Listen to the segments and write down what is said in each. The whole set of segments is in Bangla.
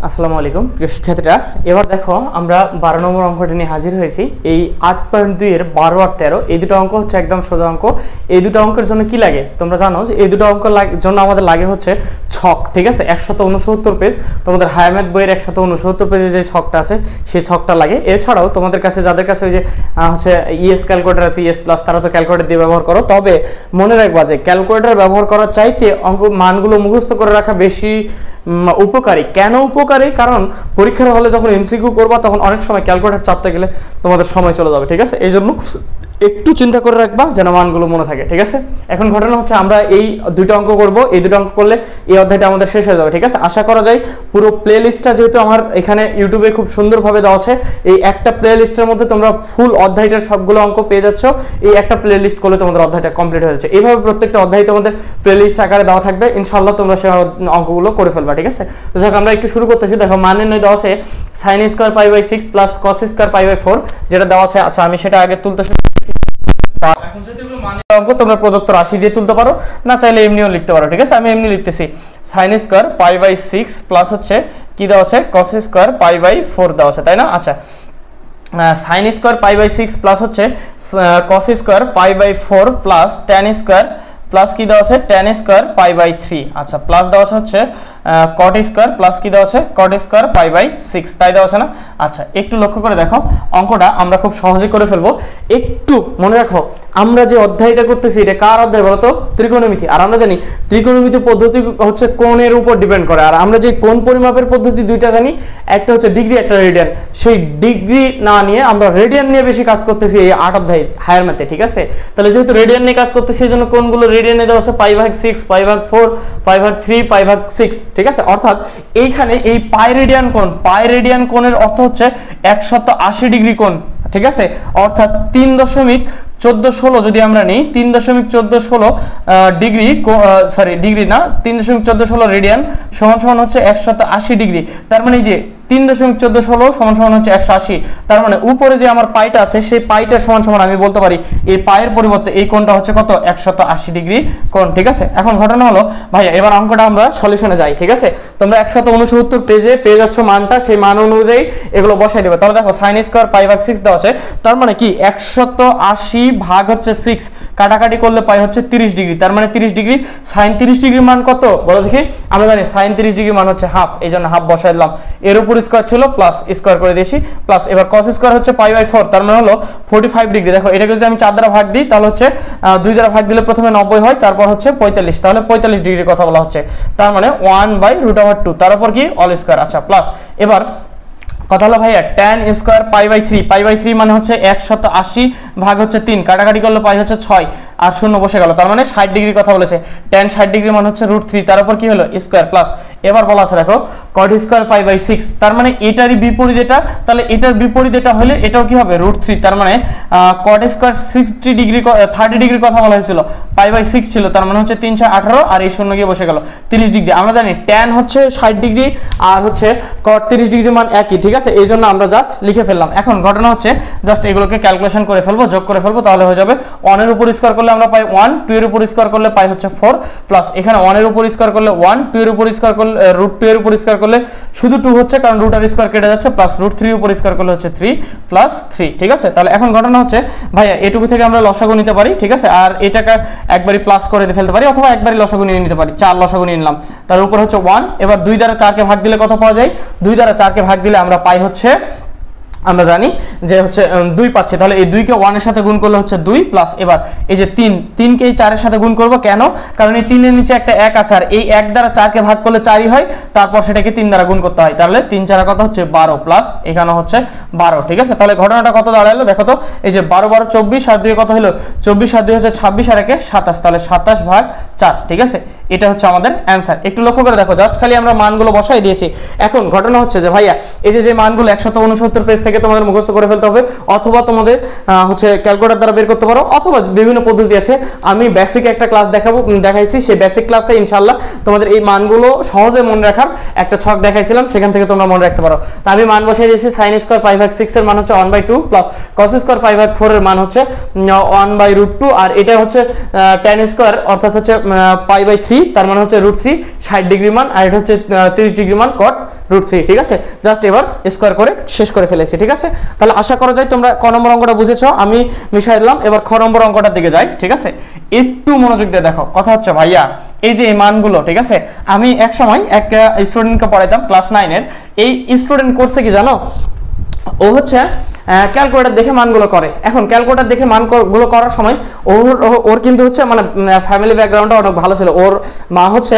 আসসালামু আলাইকুম প্রিয় শিক্ষার্থীরা, এবার দেখো আমরা 12 নম্বর অঙ্কটি নিয়ে হাজির হয়েছি। এই 8.2 এর 12 আর 13 এই দুটো অঙ্ক হচ্ছে একদম সোজা অঙ্ক। এই দুটো অঙ্কের জন্য কি লাগে তোমরা জানো যে এই দুটো অঙ্কের জন্য আমাদের লাগে হচ্ছে ছক, ঠিক আছে। 169 পেজ তোমাদের হায়ার ম্যাথ বইয়ের 169 পেজে যে ছকটা আছে সেই ছকটা লাগে। এছাড়াও তোমাদের কাছে যাদের কাছে ওই যে হচ্ছে ইএস ক্যালকুলেটর আছে, ইএস প্লাস, তারা তো ক্যালকুলেটর দিয়ে ব্যবহার করো। তবে মনে রাখবা যে ক্যালকুলেটর ব্যবহার করার চাইতে অঙ্ক মানগুলো মুখস্থ করে রাখা বেশি উপকারী। কেন উপকারী? কারণ পরীক্ষার হলে যখন এমসিকিউ করবা তখন অনেক সময় ক্যালকুলেটর চাপতে গেলে তোমাদের সময় চলে যাবে, ঠিক আছে। এই জন্য একটু চিন্তা করে রাখবা যেন মানগুলো মনে থাকে, ঠিক আছে। এখন ঘটনা হচ্ছে আমরা এই দুটো অঙ্ক করব, এই দুটো অঙ্ক করলে এই অধ্যায়টা আমাদের শেষ হয়ে যাবে, ঠিক আছে। আশা করা যায় পুরো প্লে লিস্টটা যেহেতু আমার এখানে ইউটিউবে খুব সুন্দরভাবে দেওয়া আছে, এই একটা প্লে লিস্টের মধ্যে তোমরা ফুল অধ্যায়টার সবগুলো অঙ্ক পেয়ে যাচ্ছ। এই একটা প্লে লিস্ট করলে তোমাদের অধ্যায়টা কমপ্লিট হয়ে যাচ্ছে। এইভাবে প্রত্যেকটা অধ্যায় তোমাদের প্লে লিস্ট আকারে দেওয়া থাকবে, ইনশাআল্লাহ তোমরা সেই অঙ্কগুলো করে ফেলবা, ঠিক আছে। তো যাক আমরা একটু শুরু করতেছি। দেখো মানের নয় দেওয়া আছে sin square pi by 6 plus cos square pi by 4 যেটা দেওয়া আছে। আচ্ছা আমি সেটা আগে তুলতে এখন যদি এগুলো মানে অঙ্ক তোমরা প্রদত্ত রাশি দিয়ে তুলতে পারো, না চাইলে এমনিও লিখতে পারো, ঠিক আছে। আমি এমনি লিখতেছি sin square pi by 6 plus হচ্ছে কি দেওয়া আছে cos স্কয়ার পাই বাই 4 দেওয়া আছে, তাই না। আচ্ছা sin square pi by 6 plus হচ্ছে cos square pi by 4 plus tan square plus কি দেওয়া আছে tan স্কয়ার পাই বাই 3। আচ্ছা প্লাস দেওয়া আছে হচ্ছে cot স্কয়ার প্লাস কি দেওয়া আছে cot স্কয়ার পাই বাই 6, তাই দেওয়া আছে না। আচ্ছা একটু লক্ষ্য করে দেখো অঙ্কটা আমরা খুব সহজে করে ফেলবো। একটু মনে রাখো আমরা যে অধ্যায়টা করতেছি এটা কার অধ্যায় বলতো? ত্রিকোণমিতি। আর আমরা জানি ত্রিকোণমিতি পদ্ধতি হচ্ছে কোণের উপর ডিপেন্ড করে। আর আমরা যে কোণ পরিমাপের পদ্ধতি দুইটা জানি, একটা হচ্ছে ডিগ্রি, একটা রেডিয়ান। সেই ডিগ্রি না নিয়ে আমরা রেডিয়ান নিয়ে বেশি কাজ করতেছি এই 8 অধ্যায় হায়ার ম্যাথে, ঠিক আছে। তাহলে যেহেতু রেডিয়ান নিয়ে কাজ করতেছি এই জন্য কোণগুলো রেডিয়ানে দেওয়া আছে পাই ভাগ 6, পাই ভাগ 4, পাই ভাগ 3, পাই ভাগ 6, ঠিক আছে। অর্থাৎ এইখানে এই পাই রেডিয়ান কোণের অর্থ হচ্ছে 180 ডিগ্রি কোণ, ঠিক আছে। অর্থাৎ 3.1416 যদি আমরা নিই 3.1416 ডিগ্রি, সরি ডিগ্রি না, 3.1416 রেডিয়ান সমান সমান হচ্ছে 180 ডিগ্রি। তার মানে যে 3.1416 সমান সমান হচ্ছে 180। তার মানে উপরে যে আমার পাইটা আছে সেই পাইটা সমান সমান আমি বলতে পারি এই পায়ের পরিবর্তে এই কোণটা হচ্ছে কত 180 ডিগ্রি কোণ, ঠিক আছে। এখন ঘটনা হলো ভাইয়া এবার অঙ্কটা আমরা সলিউশনে যাই, ঠিক আছে। তোমরা 169 পেজে পেয়ে যাচ্ছ মানটা, সেই মান অনুযায়ী এগুলো বসাই দেবে। তাহলে দেখো sin স্কয়ার পাই ভাগ 6 দেওয়া আছে, তার মানে কি 180 ভাগ হচ্ছে 6, কাটাকাটি করলে পাই হচ্ছে 30 ডিগ্রি। তার মানে 30 ডিগ্রি, sin 30 ডিগ্রির মান কত বলো দেখি? আমরা জানি sin 30 ডিগ্রির মান হচ্ছে হাফ, এই জন্য হাফ বসাই দিলাম। এর উপর স্কয়ার ছিল প্লাস স্কয়ার করে দিয়েছি প্লাস। এবার cos স্কয়ার হচ্ছে পাই বাই 4, তার মানে হলো 45 ডিগ্রি। দেখো এটাকে যদি আমি 4 দ্বারা ভাগ দিই তাহলে হচ্ছে 2 দ্বারা ভাগ দিলে প্রথমে 90 হয়, তারপর হচ্ছে 45, তাহলে 45 ডিগ্রির কথা বলা হচ্ছে। তার মানে 1/√2 তার উপর কি অল স্কয়ার। আচ্ছা প্লাস এবার কথা হলো ভাইয়া tan square pi by 3, pi by 3 মানে হচ্ছে 180 ভাগ হচ্ছে 3, কাটাকাটি করলে পাই হচ্ছে 6 আর শূন্য বসে গেল। তার মানে 60 ডিগ্রি কথা বলেছে। tan 60 ডিগ্রি মানে হচ্ছে √3, তার উপর কি হলো স্কয়ার প্লাস। এবার বলা আছে দেখো cot স্কয়ার পাই বাই 6, তার মানে এটারই বিপরীত এটা, তাহলে এটার বিপরীত এটা হলে এটাও কি হবে √3। তার মানে cot স্কয়ার 30 ডিগ্রি কথা বলা হয়েছিল, পাই বাই 6 ছিল, তার মানে হচ্ছে 3 6 18 আর এই শূন্য গিয়ে বসে গেল 30 ডিগ্রি। আমরা জানি tan হচ্ছে 60 ডিগ্রি আর হচ্ছে cot 30 ডিগ্রি মান একই, ঠিক আছে। এই জন্য আমরা জাস্ট লিখে ফেললাম। এখন ঘটনা হচ্ছে জাস্ট এগুলোকে ক্যালকুলেশন করে ফেলবো, যোগ করে ফেলবো, তাহলে হয়ে যাবে 1 এর উপর স্কয়ার করলে আমরা পাই 1, 2 এর উপর স্কয়ার করলে পাই হচ্ছে 4 প্লাস এখানে 1 এর উপর স্কয়ার করলে 1, 2 এর উপর স্কয়ার করলে √2 এর উপর স্কয়ার করলে শুধু 2 হচ্ছে কারণ √ আর স্কয়ার কেটে যাচ্ছে, প্লাস √3 এর উপর স্কয়ার করলে হচ্ছে 3 প্লাস 3, ঠিক আছে। তাহলে এখন ঘটনা হচ্ছে ভাইয়া এটুকু থেকে আমরা লসাগু নিতে পারি, ঠিক আছে। আর এটাকে একবারই প্লাস করে ফেলতে পারি অথবা একবারই লসাগু নিয়ে নিতে পারি। 4 লসাগু নিয়ে নিলাম, তার উপর হচ্ছে 1। এবার 2 দ্বারা 4 কে ভাগ দিলে কত পাওয়া যায়? 2 দ্বারা 4 কে ভাগ দিলে আমরা পাই হচ্ছে, আমরা জানি যে হচ্ছে 2 পাচ্ছি, তাহলে এই 2 কে 1 এর সাথে গুণ করলে হচ্ছে 2 প্লাস এবার এই যে 3 কে এই 4 এর সাথে গুণ করব কেন? কারণ এই 3 এর নিচে একটা 1 আছে আর এই 1 দ্বারা 4 কে ভাগ করলে 4ই হয়, তারপর সেটাকে 3 দ্বারা গুণ করতে হয়। তাহলে 3 4 কত হচ্ছে 12 প্লাস এখানে হচ্ছে 12, ঠিক আছে। তাহলে ঘটনাটা কত দাঁড়ালো দেখো তো, এই যে 12 12 24 আর 2 কত হলো 24 আর 2 হচ্ছে 26 আর 1 27, তাহলে 27 ভাগ 4, ঠিক আছে। এটা হচ্ছে আমাদের অ্যানসার। একটু লক্ষ্য করে দেখো জাস্ট খালি আমরা মানগুলো বসাই দিয়েছি। এখন ঘটনা হচ্ছে যে ভাইয়া এই যে মানগুলো 169 পেজ থেকে তোমাদের মুখস্থ করে ফেলতে হবে, অথবা তোমাদের হচ্ছে ক্যালকুলেটর দ্বারা বের করতে পারো, অথবা বিভিন্ন পদ্ধতি আছে। আমি বেসিক একটা ক্লাস দেখাইছি, সেই বেসিক ক্লাসে ইনশাআল্লাহ তোমাদের এই মানগুলো সহজে মনে রাখার একটা ছক দেখাইছিলাম, সেখান থেকে তোমরা মনে রাখতে পারো। তো আমি মান বসাই দিয়েছি sin স্কয়ার পাই ভাগ 6 এর মান হচ্ছে 1/2 প্লাস cos স্কয়ার পাই ভাগ 4 এর মান হচ্ছে 1/√2 আর এটা হচ্ছে tan স্কয়ার অর্থাৎ হচ্ছে পাই বাই 3 তার মানে হচ্ছে √3 60° মান, আর এটা হচ্ছে 30° মান cot √3, ঠিক আছে। জাস্ট এবার স্কোয়ার করে শেষ করে ফেলেছি, ঠিক আছে। তাহলে আশা করা যায় তোমরা ক নম্বর অঙ্কটা বুঝেছো, আমি মিশাই দিলাম। এবার খ নম্বর অঙ্কটার দিকে যাই, ঠিক আছে। একটু মনোযোগ দিয়ে দেখো। কথা হচ্ছে ভাইয়া এই যে এই মানগুলো, ঠিক আছে, আমি এক সময় এক স্টুডেন্টকে পড়াইতাম ক্লাস 9 এর। এই স্টুডেন্ট করছে কি জানো, ও হচ্ছে ক্যালকুলেটর দেখে মানগুলো করে। এখন ক্যালকুলেটর দেখে মানগুলো করার সময় ওর কিন্তু হচ্ছে মানে ফ্যামিলি ব্যাকগ্রাউন্ডটা অনেক ভালো ছিল। ওর মা হচ্ছে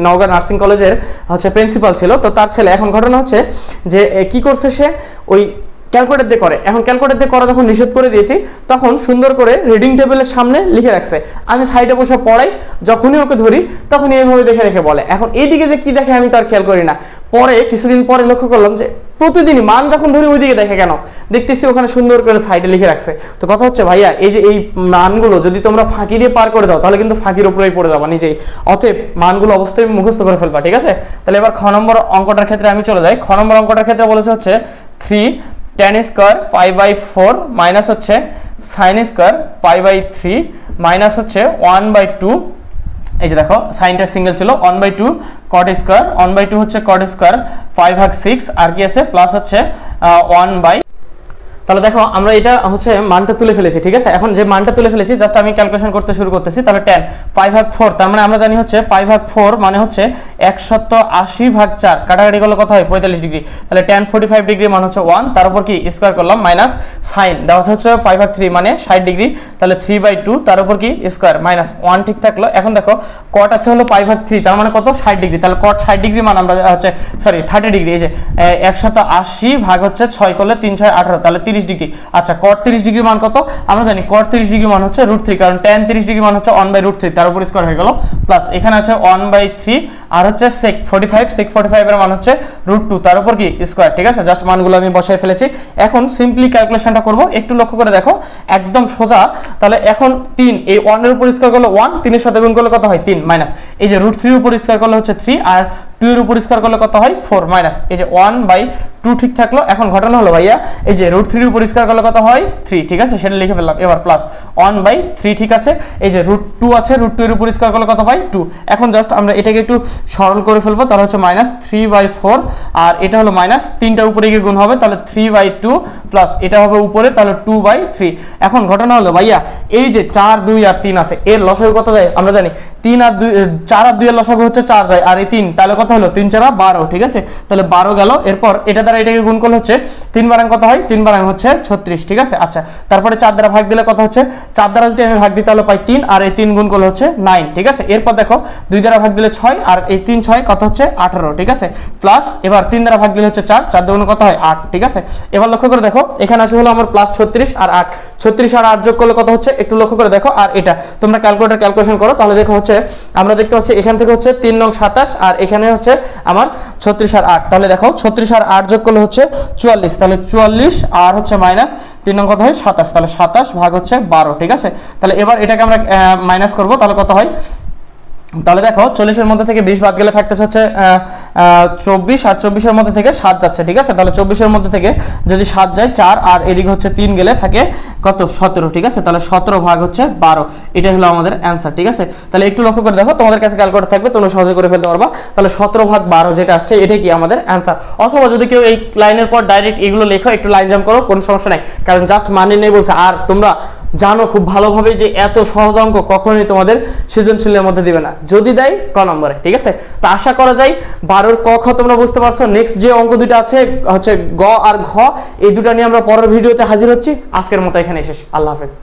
নওগাঁ নার্সিং কলেজের হচ্ছে প্রিন্সিপাল ছিল। তো তার ছেলে, এখন ঘটনা হচ্ছে যে কি করছে, সে ওই ক্যালকুলেটর দিয়ে করে। এখন ক্যালকুলেটর দিয়ে করা যখন নিষেধ করে দিয়েছি, তখন সুন্দর করে রিডিং টেবিলের সামনে লিখে রাখছে। আমি সাইডে বসে পড়াই, যখনই ওকে ধরি তখনই এইভাবে দেখে দেখে বলে। এখন এইদিকে যে কি দেখে আমি তো আর খেয়াল করি না। পরে কিছুদিন পরে লক্ষ্য করলাম যে প্রতিদিনই মান যখন ধরি ওইদিকে দেখে কেন, দেখতেছি ওখানে সুন্দর করে সাইডে লিখে রাখছে। তো কথা হচ্ছে ভাইয়া এই যে এই মানগুলো যদি তোমরা ফাঁকি দিয়ে পার করে দাও, তাহলে কিন্তু ফাঁকির উপরেই পড়ে যাবা নিজেই। অতএব মানগুলো অবশ্যই মুখস্থ করে ফেলবা, ঠিক আছে। তাহলে এবার খ নম্বর অঙ্কটার ক্ষেত্রে আমি চলে যাই। খ নম্বর অঙ্কটার ক্ষেত্রে বলেছে হচ্ছে 3 tan স্কোয়ার π/4 মাইনাস হচ্ছে sin স্কোয়ার π/3 মাইনাস হচ্ছে 1/2। এই যে দেখো সাইনটা সিঙ্গেল ছিল, 1/2 cot স্কোয়ার, 1/2 হচ্ছে cot স্কোয়ার 5/6, আর কি আছে প্লাস হচ্ছে 1/। তাহলে দেখো আমরা এটা হচ্ছে মানটা তুলে ফেলেছি, ঠিক আছে। এখন যে মানটা তুলে ফেলেছি জাস্ট আমি ক্যালকুলেশন করতে শুরু করতেছি। তাহলে tan π/4, তার মানে আমরা জানি হচ্ছে π/4 মানে হচ্ছে 180/4, কাটাকাটি করলে কত হয় 45°। তাহলে tan 45° মান হচ্ছে 1, তার উপর কি স্কোয়ার করলাম মাইনাস সাইন দেওয়া হচ্ছে π/3 মানে 60°, তাহলে 3/2, তার উপর কি স্কোয়ার মাইনাস 1, ঠিক থাকলো। এখন দেখো cot আছে হলো π/3, তার মানে কত 60°, তাহলে cot 60° মান আমরা হচ্ছে 30°, এই যে 180 ভাগ হচ্ছে 6 করলে 3 6 18, তাহলে 30°। আচ্ছা cot 30° মান কত আমরা জানি, cot 30° মান হচ্ছে √3, কারণ tan 30° মান হচ্ছে 1/√3, তার উপর স্কয়ার হয়ে গেল, প্লাস এখানে আছে 1/3, আর হচ্ছে sec 45 এর মান হচ্ছে √2, তার উপর কি স্কয়ার, ঠিক আছে। জাস্ট মানগুলো আমি বসায় ফেলেছি। এখন সিম্পলি ক্যালকুলেশনটা করব, একটু লক্ষ্য করে দেখো একদম সোজা। তাহলে এখন 3 এই 1 এর উপর স্কয়ার করলে 1, 3 এর সাথে গুণ করলে কত হয় 3, মাইনাস এই যে √3 এর উপর স্কয়ার করলে হচ্ছে 3, আর 2 এর উপর স্কয়ার করলে কত হয় 4, মাইনাস এই যে 1/2, ঠিক থাকলো। এখন ঘটনা হলো ভাইয়া এই যে √3 এর উপর স্কয়ার করলে কত হয় 3, ঠিক আছে, সেটা লিখে ফেললাম। এবার প্লাস 1/3, ঠিক আছে। এই যে √2 আছে, √2 এর উপর স্কয়ার করলে কত হয় 2। এখন জাস্ট আমরা এটাকে একটু সরল করে ফেলবো, তাহলে হচ্ছে মাইনাস 3/4, আর এটা হলো মাইনাস 3টা উপরে গিয়ে গুণ হবে, তাহলে 3/2, প্লাস এটা হবে উপরে, তাহলে 2/3। এখন ঘটনা হলো ভাইয়া এই যে 4 2 আর 3 আছে, এর লসাগু কত যায় আমরা জানি, 3 আর 2 4 আর 2 এর লসাগু হচ্ছে 4 যায়, আর এই 3 তাহলে কত হলো 3 4 12, ঠিক আছে। তাহলে 12 গেল। এরপর এটা দ্বারা এটাকে গুণ করলে হচ্ছে 3 বারাং কত হয়, 3 বারাং হচ্ছে 36, ঠিক আছে। আচ্ছা তারপরে 4 দ্বারা ভাগ দিলে কত হচ্ছে, 4 দ্বারা যদি আমি ভাগ দিই তাহলে পাই 3, আর এই 3 গুণ করলে হচ্ছে 9, ঠিক আছে। এরপর দেখো 2 দ্বারা ভাগ দিলে 6, আর এই 3 6 কত হচ্ছে 18, ঠিক আছে, প্লাস এবার 3 দ্বারা ভাগ দিলে হচ্ছে 4, 4 দুগুণ কত হয় 8, ঠিক আছে। এবার লক্ষ্য করে দেখো এখানে আছে হলো আমার প্লাস 36 আর 8, 36 আর 8 যোগ করলে কত হচ্ছে একটু লক্ষ্য করে দেখো, আর এটা তোমরা ক্যালকুলেশন করো, তাহলে দেখো হচ্ছে আমরা দেখতে পাচ্ছি এখান থেকে হচ্ছে 3 নং 27, আর এখানে হচ্ছে আমার 36 আর 8, তাহলে দেখো 36 আর 8 যোগ করলে হচ্ছে 44, তাহলে 44 আর হচ্ছে মাইনাস 3 নং কত হয় 27, তাহলে 27 ভাগ হচ্ছে 12, ঠিক আছে। তাহলে এবার এটাকে আমরা মাইনাস করব, তাহলে কত হয়, তাহলে দেখো 40 এর মধ্যে থেকে 20 বাদ গেলে থাকতেছে হচ্ছে 24, আর 24 এর মধ্যে থেকে 7 যাচ্ছে, ঠিক আছে। তাহলে 24 এর মধ্যে থেকে যদি 7 যায় 4, আর এদিকে হচ্ছে 3 গেলে থাকে কত 17, ঠিক আছে। তাহলে 17 ভাগ হচ্ছে 12, এটাই হলো আমাদের অ্যান্সার, ঠিক আছে। তাহলে একটু লক্ষ্য করে দেখো, তোমাদের কাছে ক্যালকুলেটর থাকবে, তোমরা সহজে করে ফেলতে পারবা। তাহলে 17 ভাগ 12 যেটা আসছে এটাই কি আমাদের অ্যান্সার। অথবা যদি কেউ এই লাইনের পর ডাইরেক্ট এগুলো লেখো, একটু লাইন জাম্প করো, কোনো সমস্যা নাই, কারণ জাস্ট মানে নেই বলছে। আর তোমরা জানো খুব ভালোভাবে যে এত সহজ অঙ্ক কখনোই তোমাদের সৃজনশীলের মধ্যে দিবে না, যদি দেয় ক নম্বরে, ঠিক আছে। তো আশা করা যায় 12 ক খ তোমরা বুঝতে পারছো। নেক্সট যে অঙ্ক দুটো আছে হচ্ছে গ আর ঘ, এই দুটো নিয়ে আমরা পরের ভিডিওতে হাজির হচ্ছি। আজকের মতো এখানে শেষ, আল্লাহ হাফেজ।